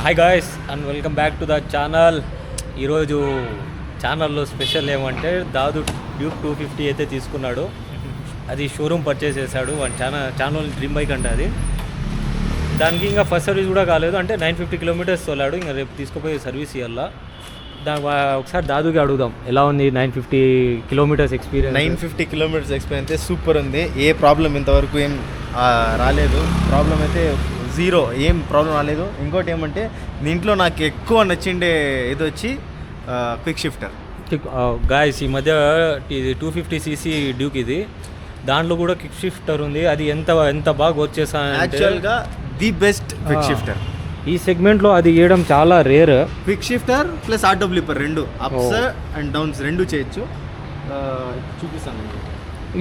Hi guys and welcome back to the channel. ఈరోజు ఛానల్లో special ఏమంటే దాదు డ్యూక్ 250 అయితే తీసుకున్నాడు. అది షోరూమ్ పర్చేస్ చేశాడు. వాడి ఛానల్ డ్రీమ్ బైక్ అంటే అది. దానికి ఇంకా ఫస్ట్ సర్వీస్ కూడా కాలేదు, అంటే 950 కిలోమీటర్స్ తోలాడు. ఇంకా రేపు తీసుకుపోయి సర్వీస్ ఇవ్వాలా. ఒకసారి దాదుకి అడుగుదాం ఎలా ఉంది 950 కిలోమీటర్స్ ఎక్స్పీరియన్స్. 950 కిలోమీటర్స్ ఎక్స్పీరియన్స్ అయితే సూపర్ ఉంది. ఏ ప్రాబ్లం ఇంతవరకు ఏం రాలేదు. ప్రాబ్లం అయితే జీరో, ఏం ప్రాబ్లం రాలేదు. ఇంకోటి ఏమంటే దీంట్లో నాకు ఎక్కువ నచ్చిండే ఇది వచ్చి క్విక్ షిఫ్టర్. గాయస్ ఈ మధ్య ఇది 250cc డ్యూక్, ఇది దాంట్లో కూడా క్విక్ షిఫ్టర్ ఉంది. అది ఎంత బాగా వర్క్ చేస్తాను. యాక్చువల్గా ది బెస్ట్ క్విక్ షిఫ్టర్ ఈ సెగ్మెంట్లో అది వేయడం చాలా rare. Quick shifter plus auto blipper రెండు అప్స్ అండ్ డౌన్స్ రెండు చేయొచ్చు. చూపిస్తాను.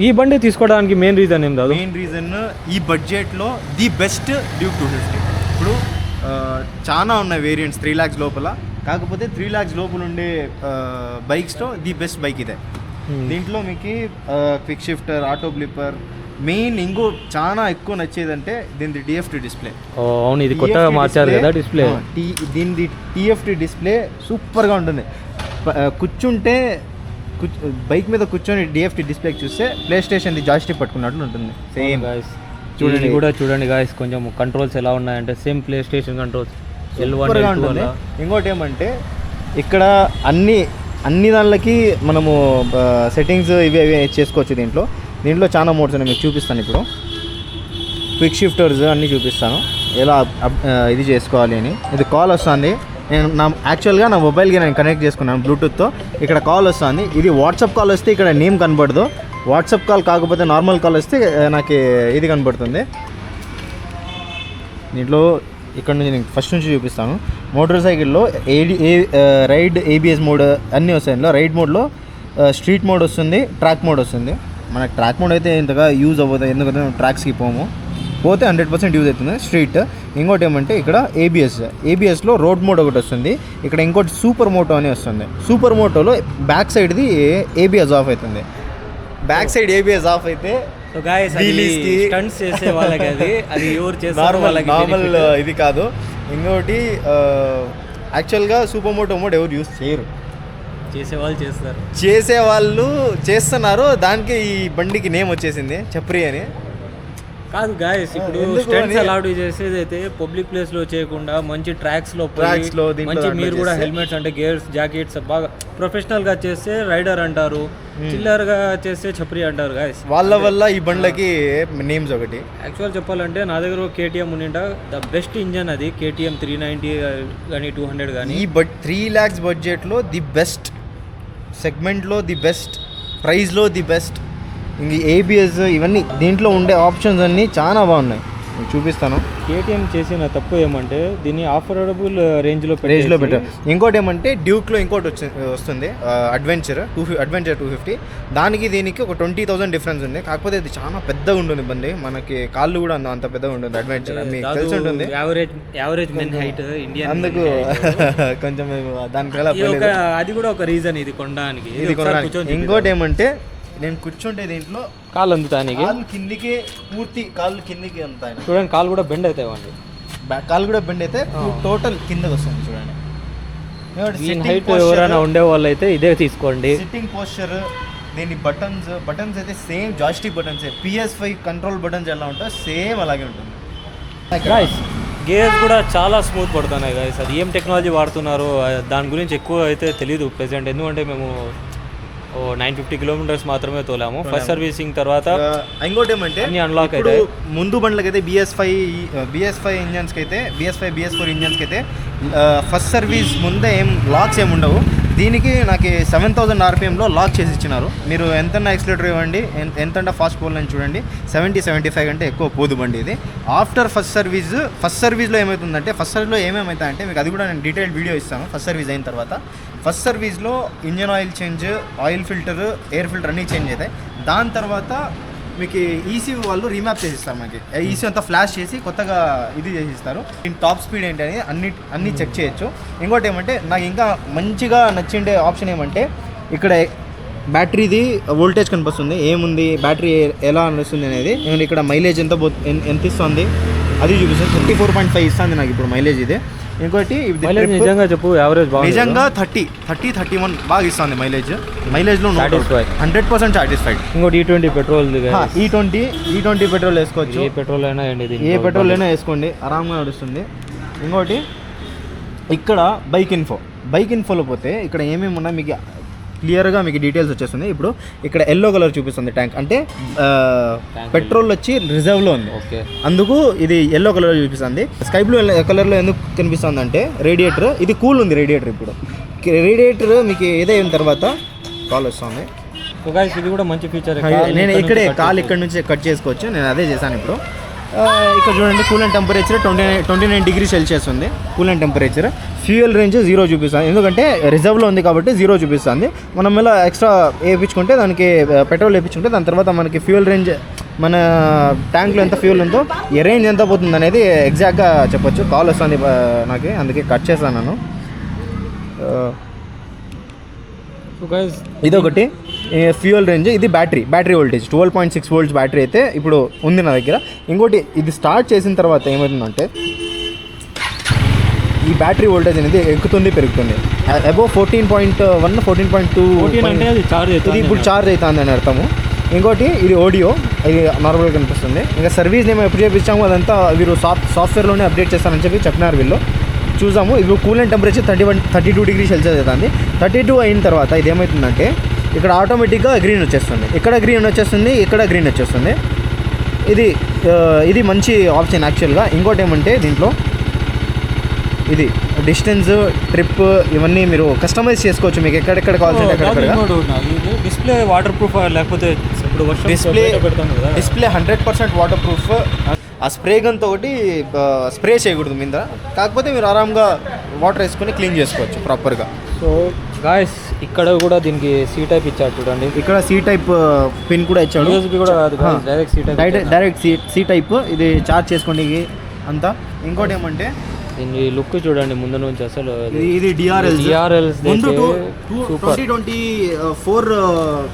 ఈ బండి తీసుకోవడానికి మెయిన్ రీజన్ ఏం కాదు, మెయిన్ రీజన్ ఈ బడ్జెట్లో ది బెస్ట్ డ్యూక్ 250. ఇప్పుడు చాలా ఉన్నాయి వేరియంట్స్ 3 lakhs లోపల, కాకపోతే 3 lakhs లోపల ఉండే బైక్స్లో ది బెస్ట్ బైక్ ఇదే. దీంట్లో మీకు క్విక్ షిఫ్టర్, ఆటో బ్లిప్పర్, మెయిన్ ఇంకో చాలా ఎక్కువ నచ్చేదంటే దీనిది డిఎఫ్టీ డిస్ప్లే. అవును, ఇది కొత్తగా మార్చారు కదా డిస్ప్లే. దీనిది టీఎఫ్టీ డిస్ప్లే సూపర్గా ఉంటుంది. కూర్చుంటే బైక్ మీద కూర్చొని డిఎఫ్టీ డిస్ప్లే చూస్తే ప్లే స్టేషన్ది జాయిస్టిక్ పట్టుకున్నట్లు ఉంటుంది. సేమ్ చూడండి కూడా చూడండి గాయస్, కొంచెం కంట్రోల్స్ ఎలా ఉన్నాయంటే same play station controls L1 ఉంటుంది. ఇంకోటి ఏమంటే ఇక్కడ అన్ని దానిలకి మనము సెట్టింగ్స్ ఇవి చేసుకోవచ్చు. దీంట్లో చాలా మోడ్స్ ఉన్నాయి, మీకు చూపిస్తాను. ఇప్పుడు క్విక్ షిఫ్టర్స్ అన్నీ చూపిస్తాను ఎలా ఇది చేసుకోవాలి అని. ఇది కాల్ వస్తుంది. నేను యాక్చువల్గా నా మొబైల్కి నేను కనెక్ట్ చేసుకున్నాను బ్లూటూత్తో. ఇక్కడ కాల్ వస్తుంది. ఇది వాట్సాప్ కాల్ వస్తే ఇక్కడ నేమ్ కనబడదు. వాట్సాప్ కాల్ కాకపోతే నార్మల్ కాల్ వస్తే నాకు ఇది కనబడుతుంది. దీంట్లో ఇక్కడ నుంచి నేను ఫస్ట్ నుంచి చూపిస్తాను. మోటార్ సైకిల్లో రైడ్ ABS మోడ్ అన్నీ వస్తాయి. ఇందులో రైడ్ మోడ్లో స్ట్రీట్ మోడ్ వస్తుంది, ట్రాక్ మోడ్ వస్తుంది. మనకు ట్రాక్ మోడ్ అయితే ఇంతగా యూజ్ అవ్వదు, ఎందుకంటే ట్రాక్స్కి పోతే 100% యూజ్ అవుతుంది స్ట్రీట్. ఇంకోటి ఏమంటే ఇక్కడ ABSలో రోడ్ మోడ్ ఒకటి వస్తుంది. ఇక్కడ ఇంకోటి సూపర్ మోటో అని వస్తుంది. సూపర్ మోటోలో బ్యాక్ సైడ్ది ABS ఆఫ్ అవుతుంది. బ్యాక్ సైడ్ ABS ఆఫ్ అయితే నార్మల్ ఇది కాదు. ఇంకోటి యాక్చువల్గా సూపర్ మోటో మోడ్ ఎవరు యూజ్ చేయరు, చేసేవాళ్ళు చేస్తున్నారు. దానికి ఈ బండికి నేమ్ వచ్చేసింది చప్రి అని. కాదు గాయస్, ఇప్పుడు స్టంట్స్ అలౌడ్ చేసేది అయితే పబ్లిక్ ప్లేస్ లో చేయకుండా మంచి ట్రాక్స్ లో మంచి మీరు కూడా హెల్మెట్స్ అంటే గేర్స్, జాకెట్స్ బాగా ప్రొఫెషనల్ గా చేస్తే రైడర్ అంటారు, చిల్లర్ గా చేస్తే చప్రి అంటారు. గాయస్ వాళ్ళ వల్ల ఈ బండ్లకి నేమ్స్ ఒకటి. యాక్చువల్ చెప్పాలంటే నా దగ్గర KTM ఉండింట, ద బెస్ట్ ఇంజన్ అది. KTM 390 కానీ 200 కానీ. ఈ 3 lakhs బడ్జెట్లో ది బెస్ట్ సెగ్మెంట్లో, ది బెస్ట్ ప్రైస్లో, ది బెస్ట్. ఇంక ABS ఇవన్నీ దీంట్లో ఉండే ఆప్షన్స్ అన్నీ చాలా బాగున్నాయి, నేను చూపిస్తాను. KTM చేసిన తప్పు ఏమంటే దీన్ని అఫోర్డబుల్ రేంజ్లో పెట్టారు. ఇంకోటి ఏమంటే డ్యూక్లో ఇంకోటి వస్తుంది అడ్వెంచర్ 250. దానికి దీనికి ఒక 20,000 డిఫరెన్స్ ఉంది. కాకపోతే ఇది చాలా పెద్దగా ఉంటుంది బండి, మనకి కాళ్ళు కూడా అంత పెద్దగా ఉంటుంది. అడ్వెంచర్ మీకు తెలిసి ఉంటుంది, యావరేజ్ మెన్ హైట్ ఇండియన్, అందుకు కొంచెం దానికల్లా అది కూడా ఒక రీజన్ ఇది కొనడానికి. ఇంకోటి ఏమంటే నేను కూర్చుంటే దీంట్లో కాళ్ళు అందుతానికి, కిందికి పూర్తి కాళ్ళు కిందికి అందుతాయి. చూడండి కాళ్ళు కూడా బెండ్ అవుతాయి అండి. కాళ్ళు కూడా బెండ్ అయితే టోటల్ కిందకి వస్తుంది. చూడండి, హైట్ ఎవరైనా ఉండే వాళ్ళు అయితే ఇదే తీసుకోండి. సిట్టింగ్ పోస్చర్, దీని బటన్స్ అయితే same joystick buttons. PS5 control buttons ఎలా ఉంటాయో సేమ్ అలాగే ఉంటుంది. గేర్స్ కూడా చాలా స్మూత్ పడుతున్నాయి గాయస్. అది ఏం టెక్నాలజీ వాడుతున్నారు దాని గురించి ఎక్కువ అయితే తెలియదు ప్రెసెంట్, ఎందుకంటే మేము 950 కిలోమీటర్స్ మాత్రమే తోలాము. ఫస్ట్ సర్వీసింగ్ తర్వాత ఇంకోటి ఏమంటే అన్లాక్ అయితే ముందు బండ్లకైతే BS5 ఇంజన్స్కి అయితే BS4 ఇంజన్స్కి అయితే ఫస్ట్ సర్వీస్ ముందే లాక్స్ ఏమి ఉండవు. దీనికి నాకు 7,000 RPMలో లాక్ చేసి ఇచ్చినారు. మీరు ఎంతన్నా ఎక్సిలేటర్ ఇవ్వండి, ఎంతన్నా ఫాస్ట్ పోలని చూడండి, 70-75 కంటే ఎక్కువ పోదు బండి ఇది. ఆఫ్టర్ ఫస్ట్ సర్వీస్లో ఏమవుతుందంటే, ఏమేమవుతాయంటే మీకు అది కూడా నేను డీటెయిల్ వీడియో ఇస్తాను. ఫస్ట్ సర్వీస్ అయిన తర్వాత ఫస్ట్ సర్వీస్లో engine oil change, oil filter, air filter అన్నీ చేంజ్ అవుతాయి. దాని తర్వాత మీకు ECU వాళ్ళు రీమ్యాప్ చేసిస్తారు. మనకి ECU అంతా ఫ్లాష్ చేసి కొత్తగా ఇది చేసిస్తారు. దీని టాప్ స్పీడ్ ఏంటి అని అన్నీ చెక్ చేయొచ్చు. ఇంకోటి ఏమంటే నాకు ఇంకా మంచిగా నచ్చిండే ఆప్షన్ ఏమంటే ఇక్కడ బ్యాటరీది వోల్టేజ్ కనిపిస్తుంది, ఏముంది బ్యాటరీ ఎలా అనిపిస్తుంది అనేది. ఇక్కడ మైలేజ్ ఎంత ఇస్తుంది అది చూపిస్తుంది. 54.5 ఇస్తుంది నాకు ఇప్పుడు మైలేజ్. ఇది ఇంకోటి మైలేజ్ నిజంగా చెప్పు యావరేజ్ బాగుంది నిజంగా 31 బాగా ఇస్తుంది మైలేజ్లో 100% సాటిస్ఫైడ్. ఇంకోటి E20 పెట్రోల్ E20 పెట్రోల్ వేసుకోవచ్చు. ఏ పెట్రోల్ అయినా అండి, ఏ పెట్రోల్ అయినా వేసుకోండి, ఆరాంగా నడుస్తుంది. ఇంకోటి ఇక్కడ బైక్ ఇన్ఫోలో పోతే ఇక్కడ ఏమేమి ఉన్నా మీకు క్లియర్గా మీకు డీటెయిల్స్ వచ్చేస్తుంది. ఇప్పుడు ఇక్కడ ఎల్లో కలర్ చూపిస్తుంది ట్యాంక్, అంటే పెట్రోల్ వచ్చి రిజర్వ్లో ఉంది. ఓకే, అందుకు ఇది ఎల్లో కలర్ చూపిస్తుంది. స్కై బ్లూ కలర్లో ఎందుకు కనిపిస్తుంది అంటే రేడియేటర్ ఇది కూల్ ఉంది. రేడియేటర్ ఇప్పుడు రేడియేటర్ మీకు ఏదైన తర్వాత కాల్ వస్తుంది. ఇది కూడా మంచి ఫీచర్. నేను ఇక్కడే కాల్ ఇక్కడ నుంచి కట్ చేసుకోవచ్చు, నేను అదే చేశాను ఇప్పుడు. ఇక్కడ చూడండి కూలెంట్ టెంపరేచర్ 29 డిగ్రీ సెల్సియస్ ఉంది కూలెంట్ టెంపరేచర్. ఫ్యూయల్ రేంజ్ 0 చూపిస్తుంది, ఎందుకంటే రిజర్వ్లో ఉంది కాబట్టి 0 చూపిస్తుంది. మనం ఇలా ఎక్స్ట్రా వేయించుకుంటే దానికి పెట్రోల్ వేయించుకుంటే దాని తర్వాత మనకి ఫ్యూయల్ రేంజ్ మన ట్యాంక్లో ఎంత ఫ్యూయల్ ఉందో ఏ రేంజ్ ఎంత పోతుంది అనేది ఎగ్జాక్ట్గా చెప్పొచ్చు. కాల్ వస్తుంది నాకు, అందుకే కట్ చేశాను నేను. ఇదొకటి ఫ్యూయల్ రేంజ్. ఇది బ్యాటరీ వోల్టేజ్ 12.6 volts బ్యాటరీ అయితే ఇప్పుడు ఉంది నా దగ్గర. ఇంకోటి ఇది స్టార్ట్ చేసిన తర్వాత ఏమవుతుందంటే ఈ బ్యాటరీ వోల్టేజ్ అనేది ఎక్కుతుంది పెరుగుతుంది. అబౌవ్ 14.1 14.2 ఇది ఇప్పుడు ఛార్జ్ అవుతుంది అని అర్థము. ఇంకోటి ఇది ఆడియో, ఇది నార్మల్గా కనిపిస్తుంది. ఇంకా సర్వీస్ మేము ఎప్పుడు చేపించాము అదంతా వీరు సాఫ్ట్వేర్లోనే అప్డేట్ చేస్తారని చెప్పినారు వీళ్ళు. చూసాము ఇప్పుడు కూలెంట్ టెంపరేచర్ 32 డిగ్రీ సెల్సియస్ అవుతుంది. 32 అయిన తర్వాత ఇది ఏమవుతుందంటే ఇక్కడ ఆటోమేటిక్గా గ్రీన్ వచ్చేస్తుంది, ఇక్కడ గ్రీన్ వచ్చేస్తుంది. ఇది మంచి ఆప్షన్ యాక్చువల్గా. ఇంకోటి ఏమంటే దీంట్లో ఇది డిస్టెన్స్, ట్రిప్ ఇవన్నీ మీరు కస్టమైజ్ చేసుకోవచ్చు, మీకు ఎక్కడెక్కడ కావాల్సింటే అక్కడ. డిస్ప్లే వాటర్ ప్రూఫ్ లేకపోతే డిస్ప్లే 100% వాటర్ ప్రూఫ్. ఆ స్ప్రే గన్తో ఒకటి స్ప్రే చేయకూడదు మీద, కాకపోతే మీరు ఆరాంగా వాటర్ వేసుకొని క్లీన్ చేసుకోవచ్చు ప్రాపర్గా. సో గాయస్ ఇక్కడ కూడా దీనికి సి టైప్ ఇచ్చాడు చూడండి, ఇక్కడ సి టైప్ పిన్ కూడా ఇచ్చాడు. డైరెక్ట్ సి టైప్ ఇది చార్జ్ చేసుకోండి అంతా. ఇంకోటి ఏమంటే దీని లుక్ చూడండి ముందు నుంచి అసలు ఇది డిఆర్ఎల్స్ 2024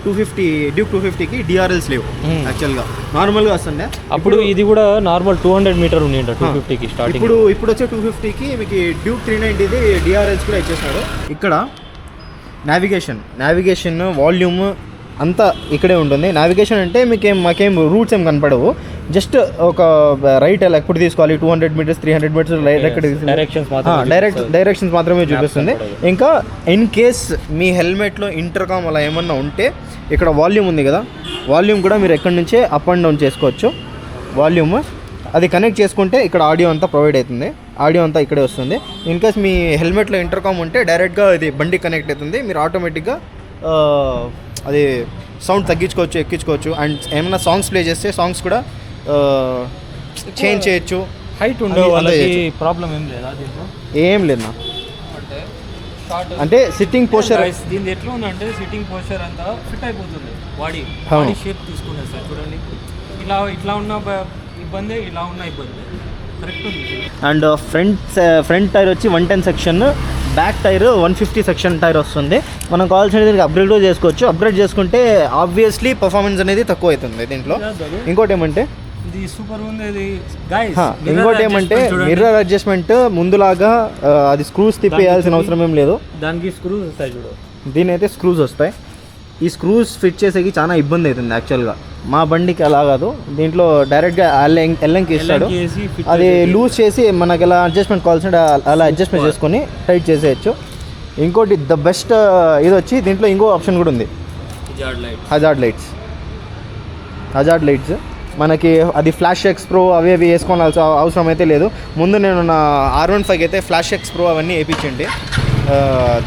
250 డ్యూక్ 250కి డిఆర్ఎల్స్ లేవు యాక్చువల్గా, నార్మల్గా వస్తుండే. అప్పుడు ఇది కూడా నార్మల్ 200 మీటర్ ఉంది 250కి స్టార్టింగ్. ఇప్పుడు వచ్చే 250కి మీకు డ్యూక్ 390 డిఆర్ఎల్స్ కూడా ఇచ్చేసినాడు. ఇక్కడ నావిగేషన్ వాల్యూమ్ అంతా ఇక్కడే ఉంటుంది. నావిగేషన్ అంటే మాకేం రూట్స్ ఏం కనపడవు, జస్ట్ ఒక రైట్ ఎలా ఎప్పుడు తీసుకోవాలి 200 మీటర్స్ 300 మీటర్స్ డైరెక్షన్స్ మాత్రమే చూపిస్తుంది. ఇంకా ఇన్ కేస్ మీ హెల్మెట్లో ఇంటర్కామ్ అలా ఏమన్నా ఉంటే ఇక్కడ వాల్యూమ్ ఉంది కదా, వాల్యూమ్ కూడా మీరు ఎక్కడి నుంచే అప్ అండ్ డౌన్ చేసుకోవచ్చు. వాల్యూమ్ అది కనెక్ట్ చేసుకుంటే ఇక్కడ ఆడియో అంతా ప్రొవైడ్ అవుతుంది, ఆడియో అంతా ఇక్కడే వస్తుంది. ఇన్ కేస్ మీ హెల్మెట్లో ఇంటర్కామ్ ఉంటే డైరెక్ట్గా ఇది బండి కనెక్ట్ అవుతుంది, మీరు ఆటోమేటిక్గా అది సౌండ్ తగ్గించుకోవచ్చు ఎక్కించుకోవచ్చు. అండ్ ఏమైనా సాంగ్స్ ప్లే చేస్తే సాంగ్స్ కూడా చేంజ్ చేయొచ్చు. హైట్ ఉండే వాళ్ళకి ప్రాబ్లం ఏం లేదా దీంట్లో? ఏం లేదు అంటే సిట్టింగ్ పోస్చర్ దీని ఎట్లా ఉందంటే సిట్టింగ్ పోస్చర్ అంతా ఫిట్ అయిపోతుంది, బాడీ షేప్ తీసుకుంటుంది సార్. చూడండి ఇట్లా ఉన్న ఇబ్బంది, ఇలా ఉన్న ఇబ్బంది కరెక్ట్ ఉంది. అండ్ ఫ్రంట్ టైర్ వచ్చి 110 section, back tyre 150 section tyre వస్తుంది. మనం కావాల్సిన దీనికి అప్గ్రేడ్ చేసుకోవచ్చు. అప్గ్రేడ్ చేసుకుంటే ఆబ్వియస్లీ పర్ఫార్మెన్స్ అనేది తక్కువ అవుతుంది దీంట్లో. ఇంకోటి ఏమంటే ఇది సూపర్ ఉంది ఇది గైస్. ఇంకోటి ఏమంటే మిర్రర్ అడ్జస్ట్మెంట్ ముందులాగా అది స్క్రూస్ తిప్పేయాల్సిన అవసరం ఏం లేదు, దానికి స్క్రూస్ వస్తాయి చూడు. దీని అయితే స్క్రూస్ వస్తాయి. ఈ స్క్రూస్ ఫిట్ చేసేకి చాలా ఇబ్బంది అవుతుంది యాక్చువల్గా. మా బండికి అలా కాదు, దీంట్లో డైరెక్ట్గా ఎల్లంకి ఇస్తాడు, అది లూజ్ చేసి మనకి ఎలా అడ్జస్ట్మెంట్ కావాల్సిన అలా అడ్జస్ట్మెంట్ చేసుకొని టైట్ చేసేయచ్చు. ఇంకోటి ద బెస్ట్ ఇది వచ్చి దీంట్లో ఇంకో ఆప్షన్ కూడా ఉంది, హజార్డ్ లైట్స్. మనకి అది ఫ్లాష్ ఎక్స్ ప్రో అవి వేసుకోవాల్సిన అవసరం అయితే లేదు. ముందు నేను నా R15కి అయితే ఫ్లాష్ ఎక్స్ ప్రో అవన్నీ వేయించండి.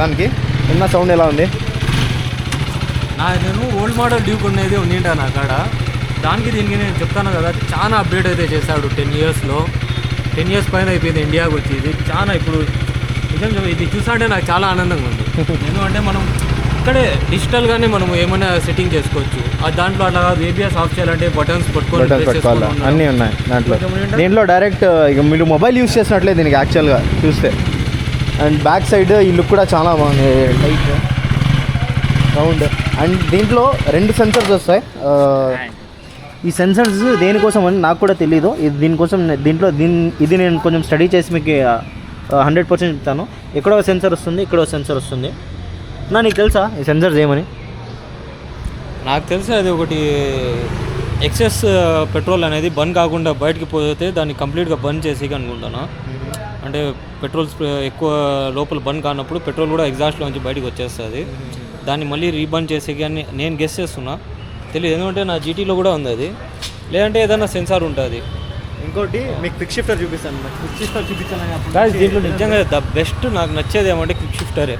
దానికి ఉన్న సౌండ్ ఎలా ఉంది? నేను ఓల్డ్ మోడల్ డ్యూక్ ఉన్నది ఉండింటా నా కాడ, దానికి దీనికి నేను చెప్తాను కదా చాలా అప్డేట్ అయితే చేశాడు. 10 years పైన అయిపోయింది ఇండియాకి వచ్చి. ఇది చాలా ఇప్పుడు నిజం ఇది చూసాంటే నాకు చాలా ఆనందంగా ఉంది. ఎందుకంటే మనం ఇక్కడే డిజిటల్గానే మనం ఏమైనా సెట్టింగ్ చేసుకోవచ్చు. దాంట్లో అట్లా కాదు, ABS ఆఫ్ చేయాలంటే బటన్స్ పట్టుకోవాలి, అన్నీ ఉన్నాయి దాంట్లో. దీంట్లో డైరెక్ట్ ఇక మీరు మొబైల్ యూస్ చేసినట్లే దీనికి యాక్చువల్గా చూస్తే. అండ్ బ్యాక్ సైడ్ ఈ లుక్ కూడా చాలా బాగుంది, లైట్ రౌండ్. అండ్ దీంట్లో 2 సెన్సర్స్ వస్తాయి. ఈ సెన్సర్స్ దేనికోసం అని నాకు కూడా తెలీదు. ఇది దీనికోసం ఇది నేను కొంచెం స్టడీ చేసి మీకు 100% చెప్తాను. ఎక్కడో సెన్సర్ వస్తుంది, ఇక్కడో సెన్సర్ వస్తుంది. నీకు తెలుసా ఈ సెన్సర్స్ ఏమని? నాకు తెలిసి అది ఒకటి ఎక్సెస్ పెట్రోల్ అనేది బర్న్ కాకుండా బయటికి పోతే దాన్ని కంప్లీట్గా బర్న్ చేసి అనుకుంటాను. అంటే పెట్రోల్ ఎక్కువ లోపల బర్న్ కానప్పుడు పెట్రోల్ కూడా ఎగ్జాస్ట్లోంచి బయటకు వచ్చేస్తుంది. దాన్ని మళ్ళీ రీబర్న్ చేసి కానీ నేను గెస్ చేస్తున్నా, తెలియదు. ఎందుకంటే నా జీటీలో కూడా ఉంది అది, లేదంటే ఏదైనా సెన్సార్ ఉంటుంది. ఇంకోటి మీకు క్విక్ షిఫ్టర్ చూపిస్తాను. క్విక్ షిఫ్టర్ దీంట్లో నిజంగా ద బెస్ట్ నాకు నచ్చేది ఏమంటే క్విక్ షిఫ్టరే.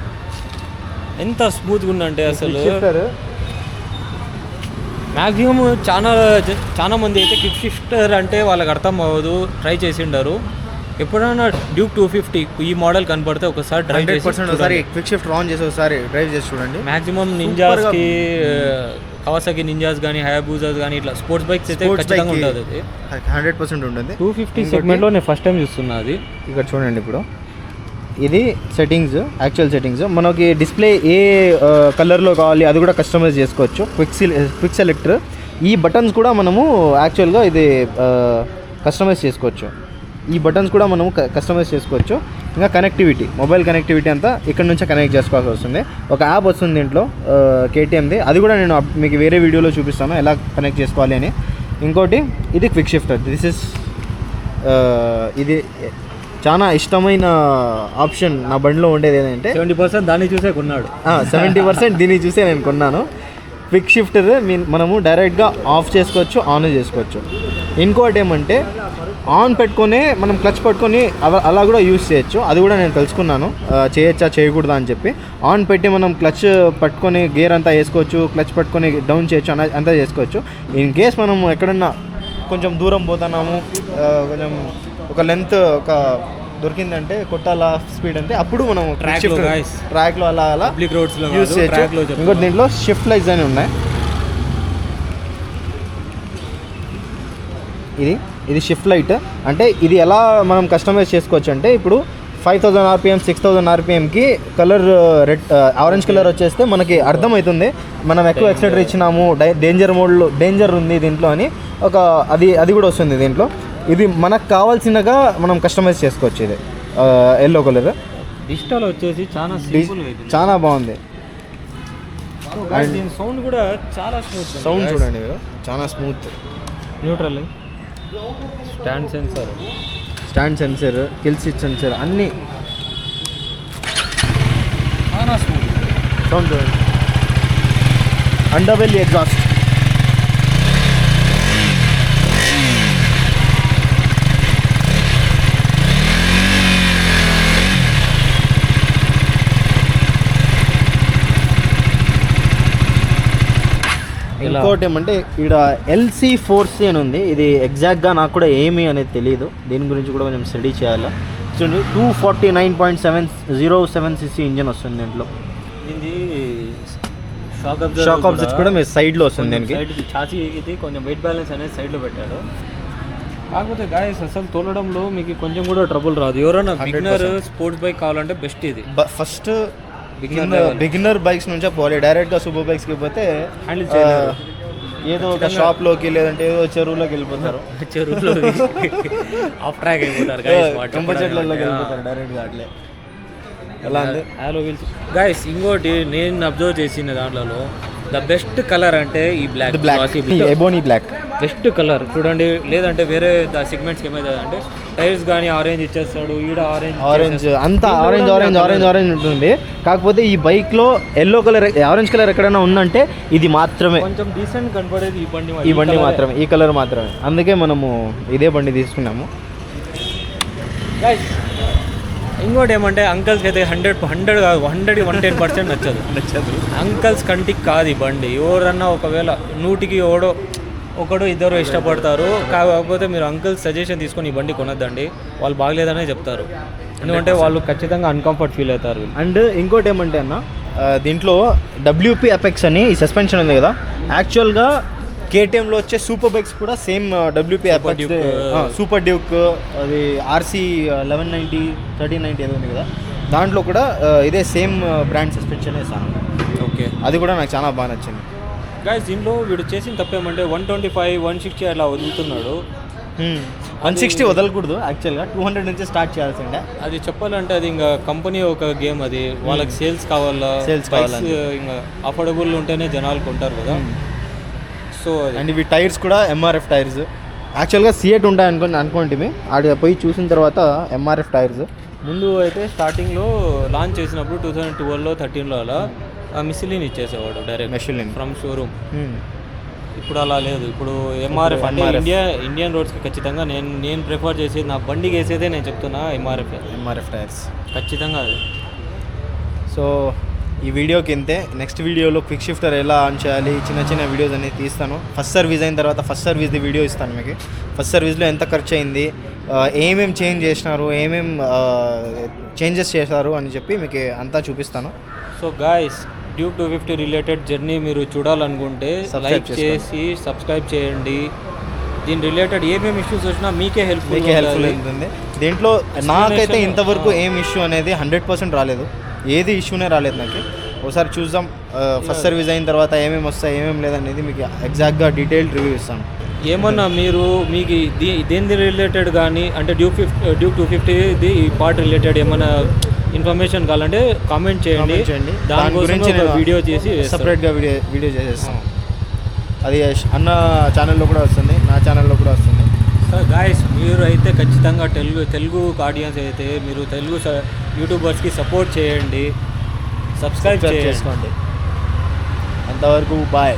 ఎంత స్మూత్గా ఉందంటే అసలు మ్యాక్సిమం చాలా మంది అయితే క్విక్ షిఫ్టర్ అంటే వాళ్ళకి అర్థం అవ్వదు, ట్రై చేసి ఉండరు. ఎప్పుడైనా డ్యూక్ 250 ఈ మోడల్ కనపడితే ఒకసారి డ్రైవ్ చేసి ఒకసారి క్విక్ షిఫ్ట్ ఆన్ చేసి ఒకసారి డ్రైవ్ చేసి చూడండి. మ్యాక్సిమం నింజాస్కి, కవాసాకి నింజాస్ కానీ, హయాబూజాస్ కానీ ఇట్లా స్పోర్ట్స్ బైక్స్ అయితే ఖచ్చితంగా ఉంటుంది. అది 100% ఉంటుంది. 250 సెగ్మెంట్లో నేను ఫస్ట్ టైం చూస్తున్నా అది. ఇక్కడ చూడండి, ఇప్పుడు ఇది సెట్టింగ్స్, యాక్చువల్ సెట్టింగ్స్. మనకి డిస్ప్లే ఏ కలర్లో కావాలి అది కూడా కస్టమైజ్ చేసుకోవచ్చు. Quick selector. ఈ బటన్స్ కూడా మనము యాక్చువల్గా ఇది కస్టమైజ్ చేసుకోవచ్చు. ఈ బటన్స్ కూడా మనము కస్టమైజ్ చేసుకోవచ్చు. ఇంకా కనెక్టివిటీ, మొబైల్ కనెక్టివిటీ అంతా ఇక్కడ నుంచే కనెక్ట్ చేసుకోవాల్సి వస్తుంది. ఒక యాప్ వస్తుంది దీంట్లో కేటీఎంది, అది కూడా నేను మీకు వేరే వీడియోలో చూపిస్తాను ఎలా కనెక్ట్ చేసుకోవాలి అని. ఇంకోటి ఇది క్విక్ షిఫ్టర్. ఇది చాలా ఇష్టమైన ఆప్షన్ నా బండిలో ఉండేది ఏంటంటే 70% దాన్ని చూసే కొన్నాడు. 70% దీన్ని చూసే నేను కొన్నాను. క్విక్ షిఫ్టర్ మనము డైరెక్ట్గా ఆఫ్ చేసుకోవచ్చు, ఆన్ చేసుకోవచ్చు. ఇంకోటి ఏమంటే ఆన్ పెట్టుకొని మనం క్లచ్ పట్టుకొని అలా కూడా యూస్ చేయొచ్చు. అది కూడా నేను తెలుసుకున్నాను, చేయొచ్చా చేయకూడదా అని చెప్పి. ఆన్ పెట్టి మనం క్లచ్ పట్టుకొని గేర్ అంతా వేసుకోవచ్చు, క్లచ్ పట్టుకొని డౌన్ చేయొచ్చు, అంతా చేసుకోవచ్చు. ఇన్ కేస్ మనం ఎక్కడన్నా కొంచెం దూరం పోతున్నాము, కొంచెం ఒక లెంత్ ఒక దొరికిందంటే కొట్టాలా స్పీడ్ అంటే అప్పుడు మనం ట్రాక్లో అలా యూస్ చేయొచ్చు. ఇంకోటి దీంట్లో షిఫ్ట్ లైట్స్ అని ఉన్నాయి. ఇది షిఫ్ట్ లైట్. అంటే ఇది ఎలా మనం కస్టమైజ్ చేసుకోవచ్చు అంటే ఇప్పుడు 5000 RPM 6000 RPMకి కలర్ రెడ్ ఆరెంజ్ కలర్ వచ్చేస్తే మనకి అర్థమవుతుంది మనం ఎక్కువ ఎక్సైటర్ ఇచ్చినాము, డేంజర్ ఉంది దీంట్లో అని. అది కూడా వస్తుంది దీంట్లో. ఇది మనకు కావాల్సినగా మనం కస్టమైజ్ చేసుకోవచ్చు. ఇది ఎల్లో కలర్ డిజిటల్ వచ్చేసి చాలా బాగుంది. సౌండ్ కూడా చాలా స్మూత్. సౌండ్ చూడండి మీరు, చాలా smooth. Neutral, stand sensor, kill switch sensor అన్నీ చాలా స్మూత్. సౌండ్ చూడండి. అండర్వెల్ ఎగ్జాస్ట్. ఇంకోటి ఏమంటే ఇక్కడ LC4C అని ఉంది. ఇది ఎగ్జాక్ట్గా నాకు కూడా ఏమి అనేది తెలియదు, దీని గురించి కూడా కొంచెం స్టడీ చేయాలి. చూడండి 249.707cc ఇంజన్ వస్తుంది దీంట్లో. ఇది షాక్ అబ్జర్వ్ కూడా మీరు సైడ్లో వస్తుంది. దీనికి చాసీ ఇది కొంచెం వెయిట్ బ్యాలెన్స్ అనేది సైడ్లో పెట్టాడు. కాకపోతే గాయస్ అసలు తోలడంలో మీకు కొంచెం కూడా ట్రబుల్ రాదు. ఎవరైనా బిగినర్ స్పోర్ట్స్ బైక్ కావాలంటే బెస్ట్ ఇది. ఫస్ట్ బిగినర్ బైక్స్ నుంచే పోవాలి, డైరెక్ట్గా సూపర్ బైక్స్కి పోతే హ్యాండిల్ చేయలేరు. ఏదో ఒక షాప్లోకి లేదంటే ఏదో చెరువులోకి వెళ్ళిపోతారు, చెరువులో ఆఫ్ ట్రాక్ అయిపోతారు, కంప చెట్లలోకి వెళ్ళిపోతారు డైరెక్ట్గా. అట్లే ఎలా ఉంది హలో వీల్స్. గాయస్ ఇంకోటి నేను అబ్జర్వ్ చేసిన దాంట్లో ద బెస్ట్ కలర్ అంటే ఈ black, ebony black best colour చూడండి. లేదంటే వేరే సెగ్మెంట్స్కి ఏమైతుంది అంటే టైర్స్ కానీ ఆరెంజ్ ఇచ్చేస్తాడు, ఈడ ఆరెంజ్ అంతా ఆరెంజ్ ఉంటుంది. కాకపోతే ఈ బైక్లో ఎల్లో కలర్, ఆరెంజ్ కలర్ ఎక్కడైనా ఉందంటే ఇది మాత్రమే కొంచెం డీసెంట్ కనపడేది ఈ బండి మాత్రమే, ఈ కలర్ మాత్రమే. అందుకే మనము ఇదే బండి తీసుకున్నాము. ఇంకోటి ఏమంటే అంకల్స్కి అయితే 110% నచ్చదు. అంకల్స్ కంటికి కాదు ఈ బండి. ఎవరన్నా ఒకవేళ 100కి ఒకడు ఇద్దరు ఇష్టపడతారు. కాకపోతే మీరు అంకల్స్ సజెషన్ తీసుకొని ఈ బండి కొనొద్దండి, వాళ్ళు బాగలేదనే చెప్తారు. ఎందుకంటే వాళ్ళు ఖచ్చితంగా అన్కంఫర్ట్ ఫీల్ అవుతారు. అండ్ ఇంకోటి ఏమంటే అన్న, దీంట్లో WP అపెక్స్ అని ఈ సస్పెన్షన్ ఉంది కదా, యాక్చువల్గా కేటీఎంలో వచ్చే సూపర్ బైక్స్ కూడా same WP apex, super Duke, అది RC 1190 1390 ఏదో ఉంది కదా, దాంట్లో కూడా ఇదే సేమ్ బ్రాండ్ సస్పెన్షన్ వేసాను. ఓకే, అది కూడా నాకు చాలా బాగా నచ్చింది. గాయస్ దీంట్లో వీడు చేసిన తప్పేమంటే 125 160 అలా వదులుతున్నాడు. 160 వదలకూడదు యాక్చువల్గా, 200 నుంచి స్టార్ట్ చేయాల్సిందే. అది చెప్పాలంటే అది ఇంకా కంపెనీ ఒక గేమ్, అది వాళ్ళకి సేల్స్ కావాలా, Sales కావాలని. ఇంకా అఫోర్డబుల్ ఉంటేనే జనాలు కొంటారు కదా. సో అండ్ ఇవి టైర్స్ కూడా ఎంఆర్ఎఫ్ టైర్స్. యాక్చువల్గా సిఎట్ ఉంటాయి అనుకోండి, ఆడ పోయి చూసిన తర్వాత ఎంఆర్ఎఫ్ టైర్స్. ముందు అయితే స్టార్టింగ్లో లాంచ్ చేసినప్పుడు 2012లో 13లో అలా మిసిలిన్ ఇచ్చేసేవాడు డైరెక్ట్ Michelin. From showroom. ఇప్పుడు అలా లేదు. ఇప్పుడు ఎంఆర్ఎఫ్ అంటే ఇండియన్ రోడ్స్కి ఖచ్చితంగా నేను ప్రిఫర్ చేసేది, నా బండికి వేసేదే నేను చెప్తున్నా ఎంఆర్ఎఫ్ టైర్స్ ఖచ్చితంగా అది. సో ఈ వీడియోకి ఇంతే. నెక్స్ట్ వీడియోలో క్విక్ షిఫ్టర్ ఎలా ఆన్ చేయాలి, చిన్న చిన్న వీడియోస్ అనేది తీస్తాను. ఫస్ట్ సర్వీస్ అయిన తర్వాత ఫస్ట్ సర్వీస్ది వీడియో ఇస్తాను మీకు. ఫస్ట్ సర్వీస్లో ఎంత ఖర్చు అయింది, ఏమేం చేంజ్ చేసినారు, ఏమేం చేంజెస్ చేశారు అని చెప్పి మీకు అంతా చూపిస్తాను. So guys, Duke 250 related journey మీరు చూడాలనుకుంటే Subscribe లైక్ చేసుకోండి. చేసి సబ్స్క్రైబ్ చేయండి. దీని రిలేటెడ్ ఏమేమి ఇష్యూస్ వచ్చినా మీకే మీకే హెల్ప్ఫుల్ ఉంటుంది. దీంట్లో నాకైతే ఇంతవరకు ఏం ఇష్యూ అనేది 100% రాలేదు. ఏది ఇష్యూనే రాలేదు నాకు. ఒకసారి చూద్దాం ఫస్ట్ సర్వీస్ అయిన తర్వాత ఏమేమి వస్తాయి ఏమేమి లేదనేది మీకు ఎగ్జాక్ట్గా డీటెయిల్డ్ రివ్యూ ఇస్తాను. ఏమన్నా మీకు దేని రిలేటెడ్ కానీ అంటే డ్యూక్ 250 ఈ పార్ట్ రిలేటెడ్ ఏమైనా ఇన్ఫర్మేషన్ కావాలంటే కామెంట్ చేయండి. దాని గురించి వీడియో చేసి సపరేట్గా వీడియో చేసేస్తాను. అది అన్న ఛానల్లో కూడా వస్తుంది, నా ఛానల్లో కూడా వస్తుంది. సో గాయస్, మీరు అయితే ఖచ్చితంగా తెలుగు ఆడియన్స్ అయితే మీరు తెలుగు యూట్యూబర్స్కి సపోర్ట్ చేయండి, సబ్స్క్రైబ్ చేసుకోండి. అంతవరకు బాయ్.